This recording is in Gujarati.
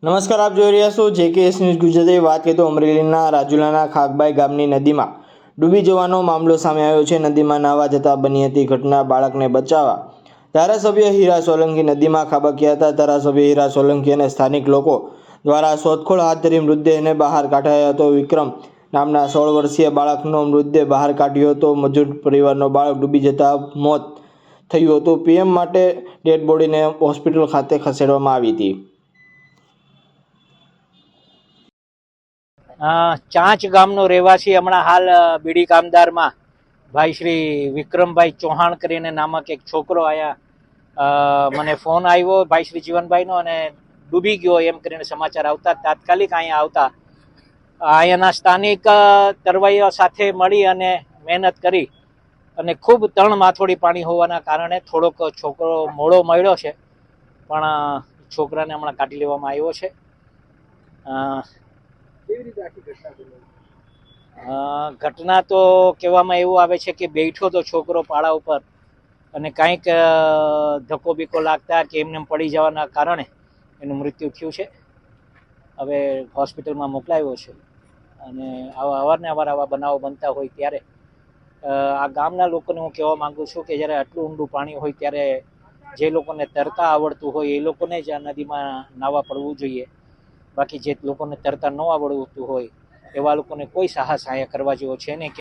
નમસ્કાર, આપ જોઈ રહ્યા છો JKS ન્યૂઝ ગુજરાતી। વાત કરીએ તો અમરેલીના રાજુલાના ખાકબાઈ ગામની નદીમાં ડૂબી જવાનો મામલો સામે આવ્યો છે। નદીમાં નાહવા જતા બની હતી ઘટના। બાળકને બચાવવા ધારાસભ્ય હીરા સોલંકી નદીમાં ખાબક્યા હતા। ધારાસભ્ય હીરા સોલંકી અને સ્થાનિક લોકો દ્વારા શોધખોળ હાથ ધરી મૃતદેહને બહાર કાઢાયો હતો। વિક્રમ નામના 16 વર્ષીય બાળકનો મૃતદેહ બહાર કાઢ્યો હતો। મજૂર પરિવારનો બાળક ડૂબી જતા મોત થયું હતું। PM માટે ડેડ બોડીને હોસ્પિટલ ખાતે ખસેડવામાં આવી હતી। ચાંચ ગામનો રહેવાસી હમણાં હાલ બીડી કામદારમાં ભાઈ શ્રી વિક્રમભાઈ ચૌહાણ કરીને નામક એક છોકરો આયા મને ફોન આવ્યો ભાઈ શ્રી જીવનભાઈનો, અને ડૂબી ગયો એમ કરીને સમાચાર આવતા તાત્કાલિક અહીંયા આવતા અહીંયાના સ્થાનિક તરવૈયા સાથે મળી અને મહેનત કરી અને ખૂબ તણ માથોડી પાણી હોવાના કારણે થોડોક છોકરો મોડો મળ્યો છે, પણ છોકરાને હમણાં કાઢી લેવામાં આવ્યો છે। ઘટના તો કહેવામાં એવું આવે છે કે બેઠો તો છોકરો પાળા ઉપર અને કાંઈક ધક્કો બીકો લાગતા કે એમને પડી જવાના કારણે એનું મૃત્યુ થયું છે। હવે હોસ્પિટલમાં મોકલાવ્યો છે અને અવારનવાર આવા બનાવો બનતા હોય ત્યારે આ ગામના લોકોને હું કહેવા માંગુ છું કે જ્યારે આટલું ઊંડું પાણી હોય ત્યારે જે લોકોને તરતા આવડતું હોય એ લોકોને જ આ નદીમાં નાહવા પડવું જોઈએ। બાકી જે લોકોને તરતા ન આવડતું હોય એવા લોકોને કોઈ સાહસ અહીંયા કરવા જેવો છે નહીં।